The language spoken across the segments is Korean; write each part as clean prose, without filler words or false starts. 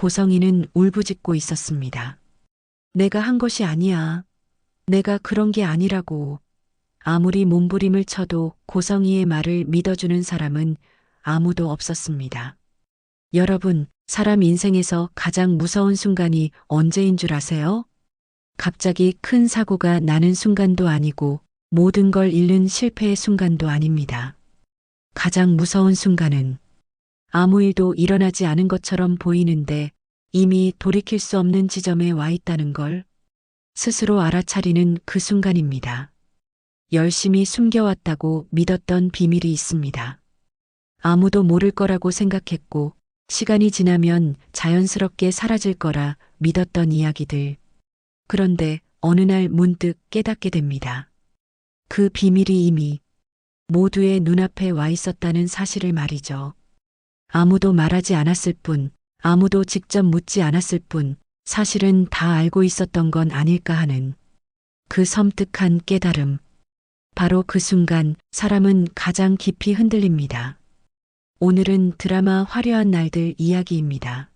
고성이는 울부짖고 있었습니다. 내가 한 것이 아니야. 내가 그런 게 아니라고. 아무리 몸부림을 쳐도 고성이의 말을 믿어주는 사람은 아무도 없었습니다. 여러분, 사람 인생에서 가장 무서운 순간이 언제인 줄 아세요? 갑자기 큰 사고가 나는 순간도 아니고 모든 걸 잃는 실패의 순간도 아닙니다. 가장 무서운 순간은 아무 일도 일어나지 않은 것처럼 보이는데 이미 돌이킬 수 없는 지점에 와 있다는 걸 스스로 알아차리는 그 순간입니다. 열심히 숨겨왔다고 믿었던 비밀이 있습니다. 아무도 모를 거라고 생각했고 시간이 지나면 자연스럽게 사라질 거라 믿었던 이야기들. 그런데 어느 날 문득 깨닫게 됩니다. 그 비밀이 이미 모두의 눈앞에 와 있었다는 사실을 말이죠. 아무도 말하지 않았을 뿐, 아무도 직접 묻지 않았을 뿐, 사실은 다 알고 있었던 건 아닐까 하는 그 섬뜩한 깨달음. 바로 그 순간 사람은 가장 깊이 흔들립니다. 오늘은 드라마 화려한 날들 이야기입니다.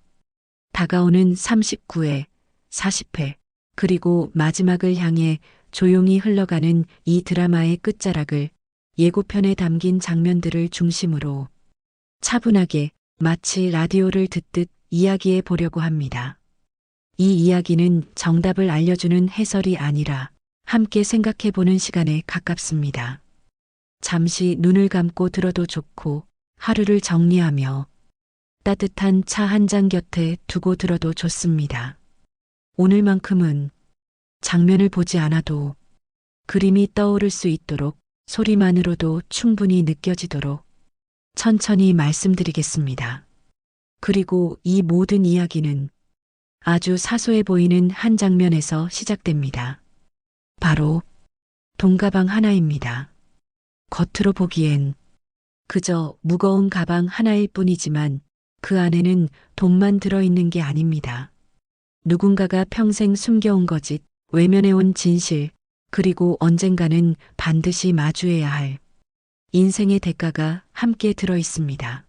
다가오는 39회, 40회, 그리고 마지막을 향해 조용히 흘러가는 이 드라마의 끝자락을 예고편에 담긴 장면들을 중심으로 차분하게 마치 라디오를 듣듯 이야기해 보려고 합니다. 이 이야기는 정답을 알려주는 해설이 아니라 함께 생각해 보는 시간에 가깝습니다. 잠시 눈을 감고 들어도 좋고 하루를 정리하며 따뜻한 차 한 잔 곁에 두고 들어도 좋습니다. 오늘만큼은 장면을 보지 않아도 그림이 떠오를 수 있도록 소리만으로도 충분히 느껴지도록 천천히 말씀드리겠습니다. 그리고 이 모든 이야기는 아주 사소해 보이는 한 장면에서 시작됩니다. 바로 돈가방 하나입니다. 겉으로 보기엔 그저 무거운 가방 하나일 뿐이지만 그 안에는 돈만 들어있는 게 아닙니다. 누군가가 평생 숨겨온 거짓, 외면해온 진실, 그리고 언젠가는 반드시 마주해야 할 인생의 대가가 함께 들어있습니다.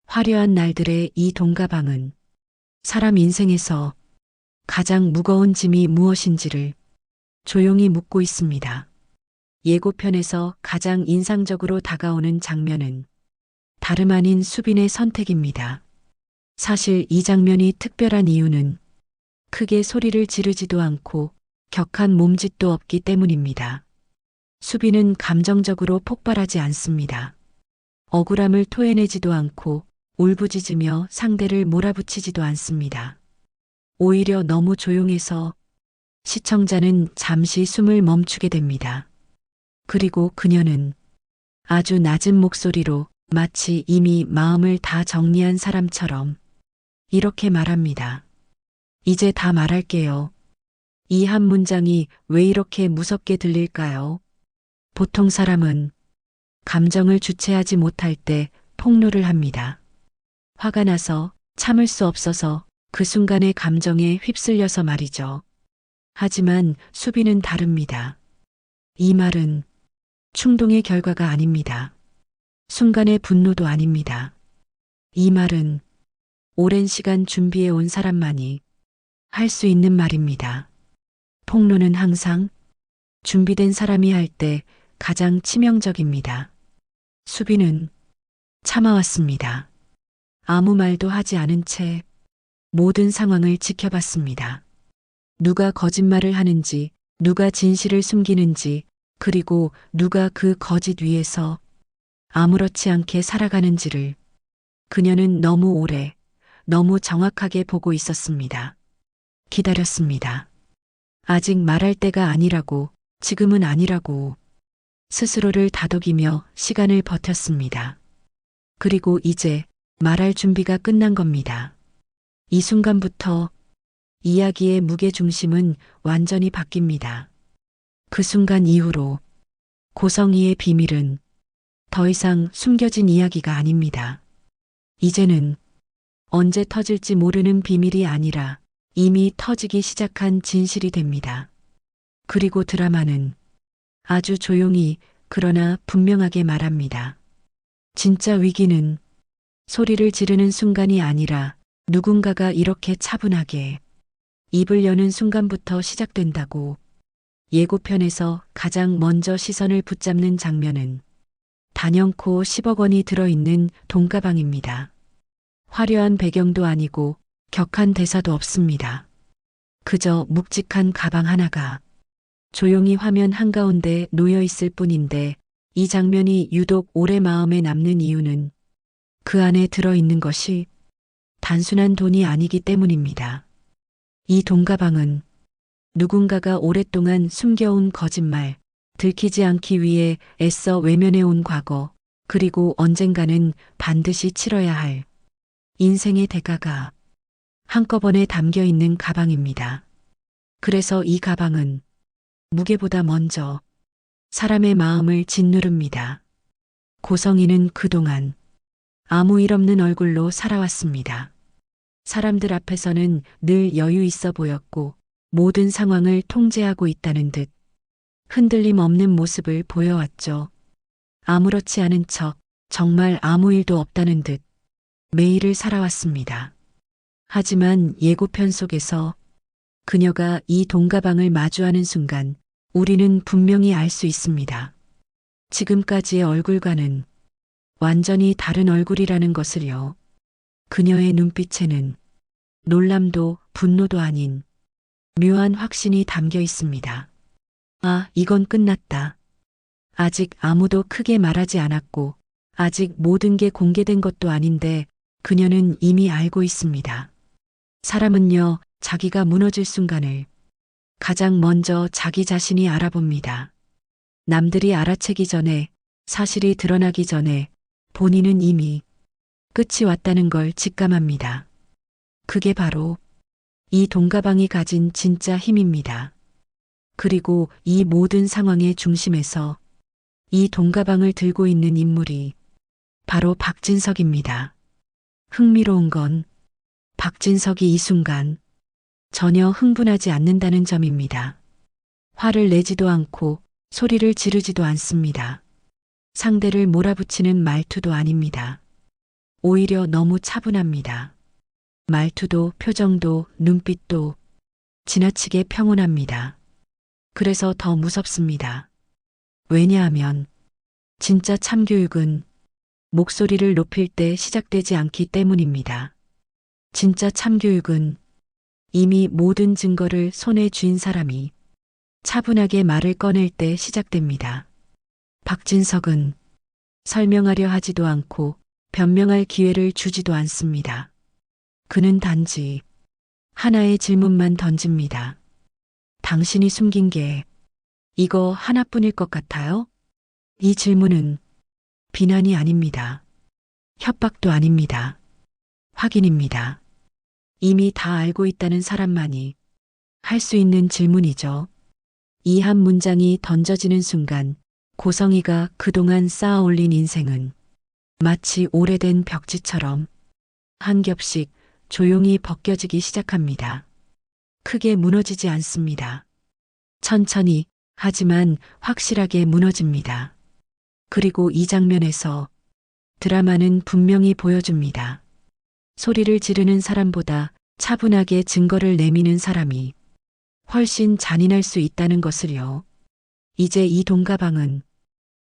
화려한 날들의 이 돈가방은 사람 인생에서 가장 무거운 짐이 무엇인지를 조용히 묻고 있습니다. 예고편에서 가장 인상적으로 다가오는 장면은 다름 아닌 수빈의 선택입니다. 사실 이 장면이 특별한 이유는 크게 소리를 지르지도 않고 격한 몸짓도 없기 때문입니다. 수빈은 감정적으로 폭발하지 않습니다. 억울함을 토해내지도 않고 울부짖으며 상대를 몰아붙이지도 않습니다. 오히려 너무 조용해서 시청자는 잠시 숨을 멈추게 됩니다. 그리고 그녀는 아주 낮은 목소리로 마치 이미 마음을 다 정리한 사람처럼 이렇게 말합니다. 이제 다 말할게요. 이 한 문장이 왜 이렇게 무섭게 들릴까요? 보통 사람은 감정을 주체하지 못할 때 폭로를 합니다. 화가 나서 참을 수 없어서 그 순간의 감정에 휩쓸려서 말이죠. 하지만 수빈은 다릅니다. 이 말은 충동의 결과가 아닙니다. 순간의 분노도 아닙니다. 이 말은 오랜 시간 준비해 온 사람만이 할 수 있는 말입니다. 폭로는 항상 준비된 사람이 할 때 가장 치명적입니다. 수빈은 참아왔습니다. 아무 말도 하지 않은 채 모든 상황을 지켜봤습니다. 누가 거짓말을 하는지, 누가 진실을 숨기는지, 그리고 누가 그 거짓 위에서 아무렇지 않게 살아가는지를 그녀는 너무 오래, 너무 정확하게 보고 있었습니다. 기다렸습니다. 아직 말할 때가 아니라고, 지금은 아니라고 스스로를 다독이며 시간을 버텼습니다. 그리고 이제 말할 준비가 끝난 겁니다. 이 순간부터 이야기의 무게중심은 완전히 바뀝니다. 그 순간 이후로 고성이의 비밀은 더 이상 숨겨진 이야기가 아닙니다. 이제는 언제 터질지 모르는 비밀이 아니라 이미 터지기 시작한 진실이 됩니다. 그리고 드라마는 아주 조용히 그러나 분명하게 말합니다. 진짜 위기는 소리를 지르는 순간이 아니라 누군가가 이렇게 차분하게 입을 여는 순간부터 시작된다고 예고편에서 가장 먼저 시선을 붙잡는 장면은 단연코 10억 원이 들어있는 돈가방입니다. 화려한 배경도 아니고 격한 대사도 없습니다. 그저 묵직한 가방 하나가 조용히 화면 한가운데 놓여 있을 뿐인데 이 장면이 유독 오래 마음에 남는 이유는 그 안에 들어있는 것이 단순한 돈이 아니기 때문입니다. 이 돈가방은 누군가가 오랫동안 숨겨온 거짓말, 들키지 않기 위해 애써 외면해온 과거, 그리고 언젠가는 반드시 치러야 할 인생의 대가가 한꺼번에 담겨 있는 가방입니다. 그래서 이 가방은 무게보다 먼저 사람의 마음을 짓누릅니다. 고성이는 그동안 아무 일 없는 얼굴로 살아왔습니다. 사람들 앞에서는 늘 여유 있어 보였고 모든 상황을 통제하고 있다는 듯 흔들림 없는 모습을 보여왔죠. 아무렇지 않은 척 정말 아무 일도 없다는 듯 매일을 살아왔습니다. 하지만 예고편 속에서 그녀가 이 돈가방을 마주하는 순간 우리는 분명히 알 수 있습니다. 지금까지의 얼굴과는 완전히 다른 얼굴이라는 것을요. 그녀의 눈빛에는 놀람도 분노도 아닌 묘한 확신이 담겨 있습니다. 아, 이건 끝났다. 아직 아무도 크게 말하지 않았고 아직 모든 게 공개된 것도 아닌데 그녀는 이미 알고 있습니다. 사람은요, 자기가 무너질 순간을 가장 먼저 자기 자신이 알아봅니다. 남들이 알아채기 전에, 사실이 드러나기 전에 본인은 이미 끝이 왔다는 걸 직감합니다. 그게 바로 이 돈가방이 가진 진짜 힘입니다. 그리고 이 모든 상황의 중심에서 이 돈가방을 들고 있는 인물이 바로 박진석입니다. 흥미로운 건 박진석이 이 순간 전혀 흥분하지 않는다는 점입니다. 화를 내지도 않고 소리를 지르지도 않습니다. 상대를 몰아붙이는 말투도 아닙니다. 오히려 너무 차분합니다. 말투도 표정도 눈빛도 지나치게 평온합니다. 그래서 더 무섭습니다. 왜냐하면 진짜 참교육은 목소리를 높일 때 시작되지 않기 때문입니다. 진짜 참교육은 이미 모든 증거를 손에 쥔 사람이 차분하게 말을 꺼낼 때 시작됩니다. 박진석은 설명하려 하지도 않고 변명할 기회를 주지도 않습니다. 그는 단지 하나의 질문만 던집니다. 당신이 숨긴 게 이거 하나뿐일 것 같아요? 이 질문은 비난이 아닙니다. 협박도 아닙니다. 확인입니다. 이미 다 알고 있다는 사람만이 할 수 있는 질문이죠. 이 한 문장이 던져지는 순간 고성이가 그동안 쌓아 올린 인생은 마치 오래된 벽지처럼 한 겹씩 조용히 벗겨지기 시작합니다. 크게 무너지지 않습니다. 천천히 하지만 확실하게 무너집니다. 그리고 이 장면에서 드라마는 분명히 보여줍니다. 소리를 지르는 사람보다 차분하게 증거를 내미는 사람이 훨씬 잔인할 수 있다는 것을요. 이제 이 돈가방은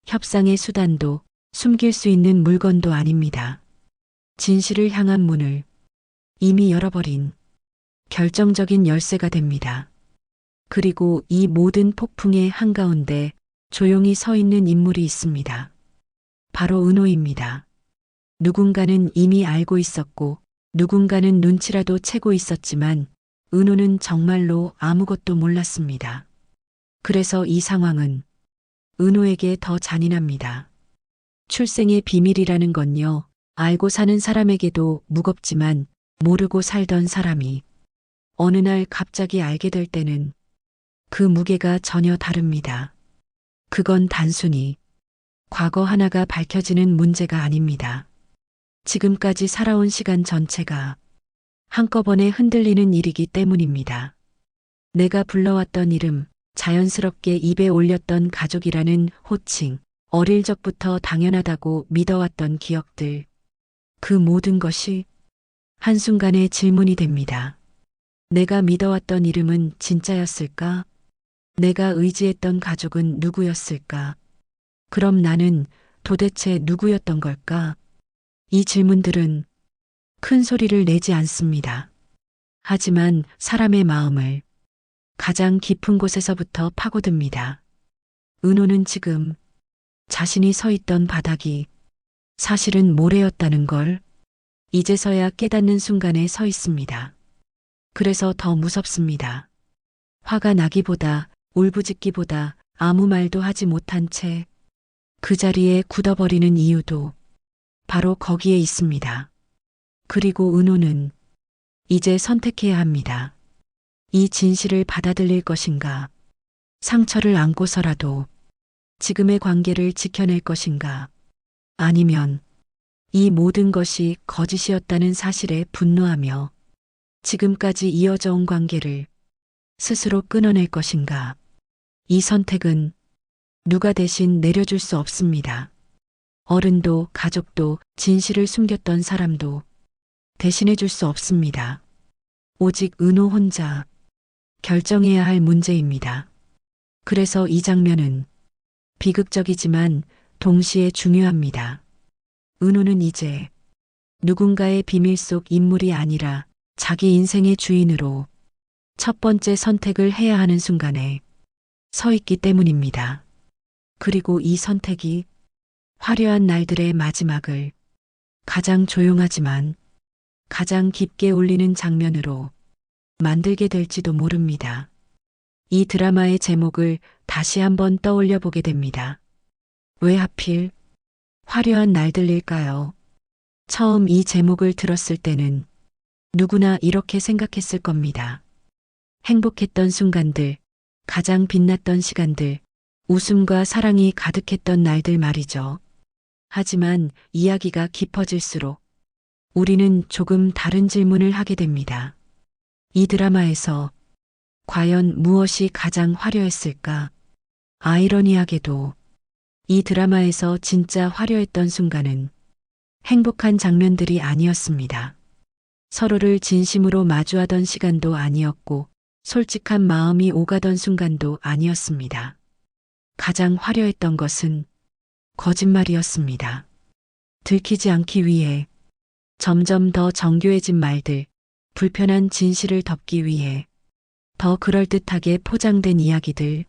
협상의 수단도 숨길 수 있는 물건도 아닙니다. 진실을 향한 문을 이미 열어버린 결정적인 열쇠가 됩니다. 그리고 이 모든 폭풍의 한가운데 조용히 서 있는 인물이 있습니다. 바로 은호입니다. 누군가는 이미 알고 있었고 누군가는 눈치라도 채고 있었지만 은호는 정말로 아무것도 몰랐습니다. 그래서 이 상황은 은호에게 더 잔인합니다. 출생의 비밀이라는 건요, 알고 사는 사람에게도 무겁지만 모르고 살던 사람이 어느 날 갑자기 알게 될 때는 그 무게가 전혀 다릅니다. 그건 단순히 과거 하나가 밝혀지는 문제가 아닙니다. 지금까지 살아온 시간 전체가 한꺼번에 흔들리는 일이기 때문입니다. 내가 불러왔던 이름, 자연스럽게 입에 올렸던 가족이라는 호칭, 어릴 적부터 당연하다고 믿어왔던 기억들, 그 모든 것이 한순간에 질문이 됩니다. 내가 믿어왔던 이름은 진짜였을까? 내가 의지했던 가족은 누구였을까? 그럼 나는 도대체 누구였던 걸까? 이 질문들은 큰 소리를 내지 않습니다. 하지만 사람의 마음을 가장 깊은 곳에서부터 파고듭니다. 은호는 지금 자신이 서 있던 바닥이 사실은 모래였다는 걸 이제서야 깨닫는 순간에 서 있습니다. 그래서 더 무섭습니다. 화가 나기보다 울부짖기보다 아무 말도 하지 못한 채 그 자리에 굳어버리는 이유도 바로 거기에 있습니다. 그리고 은호는 이제 선택해야 합니다. 이 진실을 받아들일 것인가, 상처를 안고서라도 지금의 관계를 지켜낼 것인가, 아니면 이 모든 것이 거짓이었다는 사실에 분노하며 지금까지 이어져 온 관계를 스스로 끊어낼 것인가. 이 선택은 누가 대신 내려줄 수 없습니다. 어른도 가족도 진실을 숨겼던 사람도 대신해 줄 수 없습니다. 오직 은호 혼자 결정해야 할 문제입니다. 그래서 이 장면은 비극적이지만 동시에 중요합니다. 은호는 이제 누군가의 비밀 속 인물이 아니라 자기 인생의 주인으로 첫 번째 선택을 해야 하는 순간에 서 있기 때문입니다. 그리고 이 선택이 화려한 날들의 마지막을 가장 조용하지만 가장 깊게 울리는 장면으로 만들게 될지도 모릅니다. 이 드라마의 제목을 다시 한번 떠올려 보게 됩니다. 왜 하필 화려한 날들일까요? 처음 이 제목을 들었을 때는 누구나 이렇게 생각했을 겁니다. 행복했던 순간들, 가장 빛났던 시간들, 웃음과 사랑이 가득했던 날들 말이죠. 하지만 이야기가 깊어질수록 우리는 조금 다른 질문을 하게 됩니다. 이 드라마에서 과연 무엇이 가장 화려했을까? 아이러니하게도 이 드라마에서 진짜 화려했던 순간은 행복한 장면들이 아니었습니다. 서로를 진심으로 마주하던 시간도 아니었고 솔직한 마음이 오가던 순간도 아니었습니다. 가장 화려했던 것은 거짓말이었습니다. 들키지 않기 위해 점점 더 정교해진 말들, 불편한 진실을 덮기 위해 더 그럴듯하게 포장된 이야기들,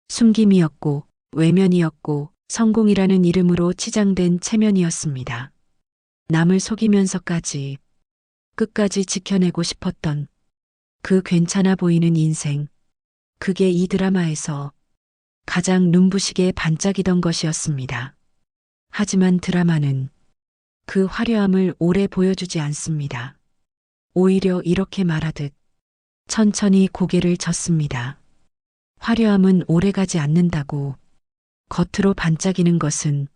숨김이었고 외면이었고 성공이라는 이름으로 치장된 체면이었습니다. 남을 속이면서까지 끝까지 지켜내고 싶었던 그 괜찮아 보이는 인생, 그게 이 드라마에서 가장 눈부시게 반짝이던 것이었습니다. 하지만 드라마는 그 화려함을 오래 보여주지 않습니다. 오히려 이렇게 말하듯 천천히 고개를 젓습니다. 화려함은 오래가지 않는다고. 겉으로 반짝이는 것은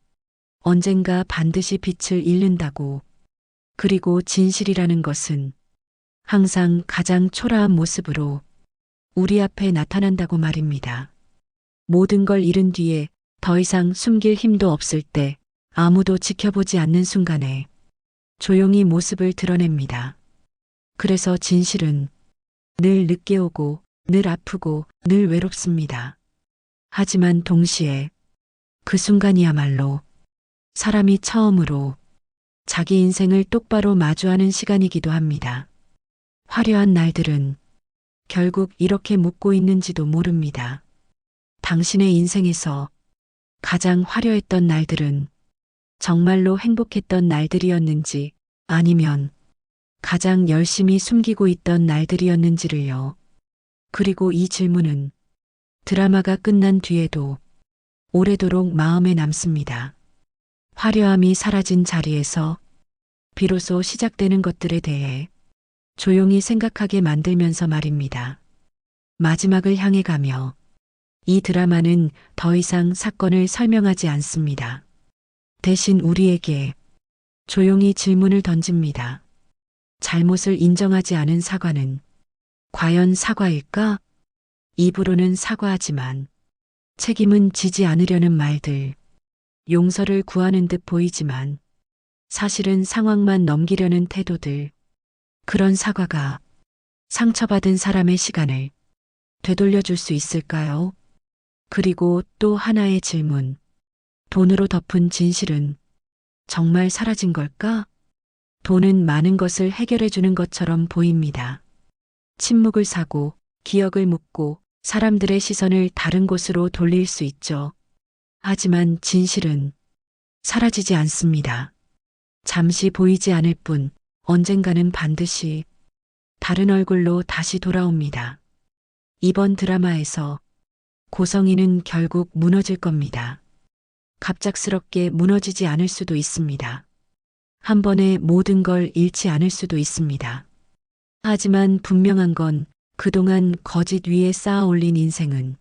언젠가 반드시 빛을 잃는다고. 그리고 진실이라는 것은 항상 가장 초라한 모습으로 우리 앞에 나타난다고 말입니다. 모든 걸 잃은 뒤에 더 이상 숨길 힘도 없을 때, 아무도 지켜보지 않는 순간에 조용히 모습을 드러냅니다. 그래서 진실은 늘 늦게 오고 늘 아프고 늘 외롭습니다. 하지만 동시에 그 순간이야말로 사람이 처음으로 자기 인생을 똑바로 마주하는 시간이기도 합니다. 화려한 날들은 결국 이렇게 묻고 있는지도 모릅니다. 당신의 인생에서 가장 화려했던 날들은 정말로 행복했던 날들이었는지, 아니면 가장 열심히 숨기고 있던 날들이었는지를요. 그리고 이 질문은 드라마가 끝난 뒤에도 오래도록 마음에 남습니다. 화려함이 사라진 자리에서 비로소 시작되는 것들에 대해 조용히 생각하게 만들면서 말입니다. 마지막을 향해 가며 이 드라마는 더 이상 사건을 설명하지 않습니다. 대신 우리에게 조용히 질문을 던집니다. 잘못을 인정하지 않은 사과는 과연 사과일까? 입으로는 사과하지만 책임은 지지 않으려는 말들, 용서를 구하는 듯 보이지만 사실은 상황만 넘기려는 태도들, 그런 사과가 상처받은 사람의 시간을 되돌려줄 수 있을까요? 그리고 또 하나의 질문. 돈으로 덮은 진실은 정말 사라진 걸까? 돈은 많은 것을 해결해 주는 것처럼 보입니다. 침묵을 사고, 기억을 묻고, 사람들의 시선을 다른 곳으로 돌릴 수 있죠. 하지만 진실은 사라지지 않습니다. 잠시 보이지 않을 뿐 언젠가는 반드시 다른 얼굴로 다시 돌아옵니다. 이번 드라마에서 고성이는 결국 무너질 겁니다. 갑작스럽게 무너지지 않을 수도 있습니다. 한 번에 모든 걸 잃지 않을 수도 있습니다. 하지만 분명한 건 그동안 거짓 위에 쌓아 올린 인생은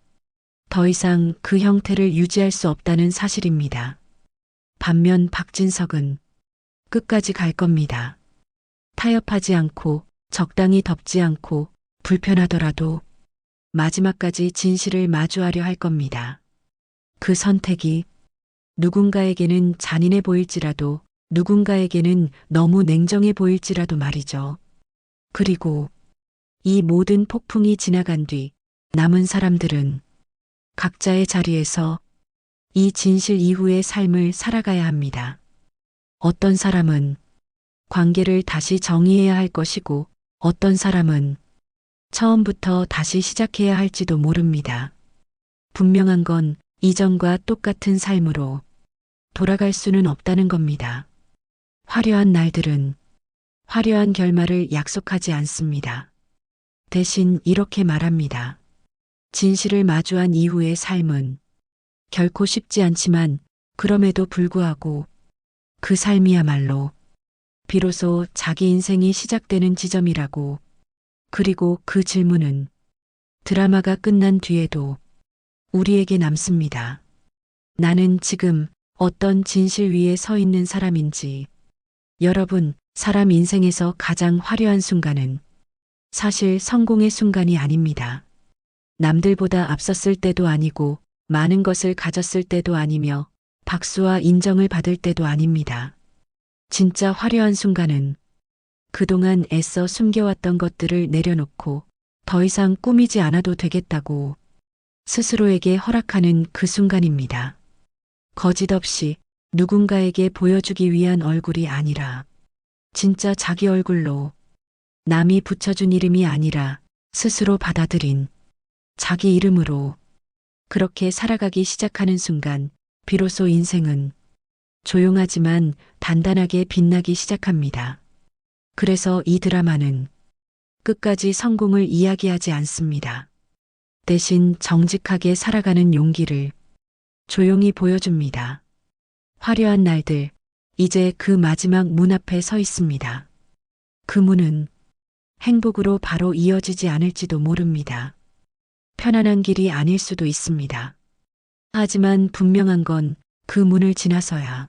더 이상 그 형태를 유지할 수 없다는 사실입니다. 반면 박진석은 끝까지 갈 겁니다. 타협하지 않고 적당히 덮지 않고 불편하더라도 마지막까지 진실을 마주하려 할 겁니다. 그 선택이 누군가에게는 잔인해 보일지라도 누군가에게는 너무 냉정해 보일지라도 말이죠. 그리고 이 모든 폭풍이 지나간 뒤 남은 사람들은 각자의 자리에서 이 진실 이후의 삶을 살아가야 합니다. 어떤 사람은 관계를 다시 정의해야 할 것이고 어떤 사람은 처음부터 다시 시작해야 할지도 모릅니다. 분명한 건 이전과 똑같은 삶으로 돌아갈 수는 없다는 겁니다. 화려한 날들은 화려한 결말을 약속하지 않습니다. 대신 이렇게 말합니다. 진실을 마주한 이후의 삶은 결코 쉽지 않지만 그럼에도 불구하고 그 삶이야말로 비로소 자기 인생이 시작되는 지점이라고. 그리고 그 질문은 드라마가 끝난 뒤에도 우리에게 남습니다. 나는 지금 어떤 진실 위에 서 있는 사람인지. 여러분, 사람 인생에서 가장 화려한 순간은 사실 성공의 순간이 아닙니다. 남들보다 앞섰을 때도 아니고 많은 것을 가졌을 때도 아니며 박수와 인정을 받을 때도 아닙니다. 진짜 화려한 순간은 그동안 애써 숨겨왔던 것들을 내려놓고 더 이상 꾸미지 않아도 되겠다고 스스로에게 허락하는 그 순간입니다. 거짓 없이 누군가에게 보여주기 위한 얼굴이 아니라 진짜 자기 얼굴로, 남이 붙여준 이름이 아니라 스스로 받아들인 자기 이름으로 그렇게 살아가기 시작하는 순간 비로소 인생은 조용하지만 단단하게 빛나기 시작합니다. 그래서 이 드라마는 끝까지 성공을 이야기하지 않습니다. 대신 정직하게 살아가는 용기를 조용히 보여줍니다. 화려한 날들, 이제 그 마지막 문 앞에 서 있습니다. 그 문은 행복으로 바로 이어지지 않을지도 모릅니다. 편안한 길이 아닐 수도 있습니다. 하지만 분명한 건 그 문을 지나서야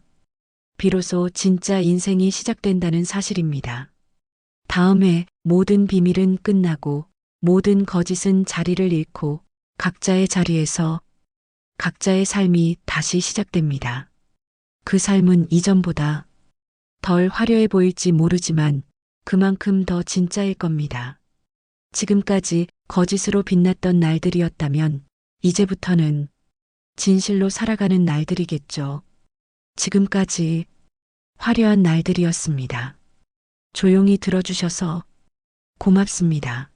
비로소 진짜 인생이 시작된다는 사실입니다. 다음에 모든 비밀은 끝나고 모든 거짓은 자리를 잃고 각자의 자리에서 각자의 삶이 다시 시작됩니다. 그 삶은 이전보다 덜 화려해 보일지 모르지만 그만큼 더 진짜일 겁니다. 지금까지 거짓으로 빛났던 날들이었다면 이제부터는 진실로 살아가는 날들이겠죠. 지금까지 화려한 날들이었습니다. 조용히 들어주셔서 고맙습니다.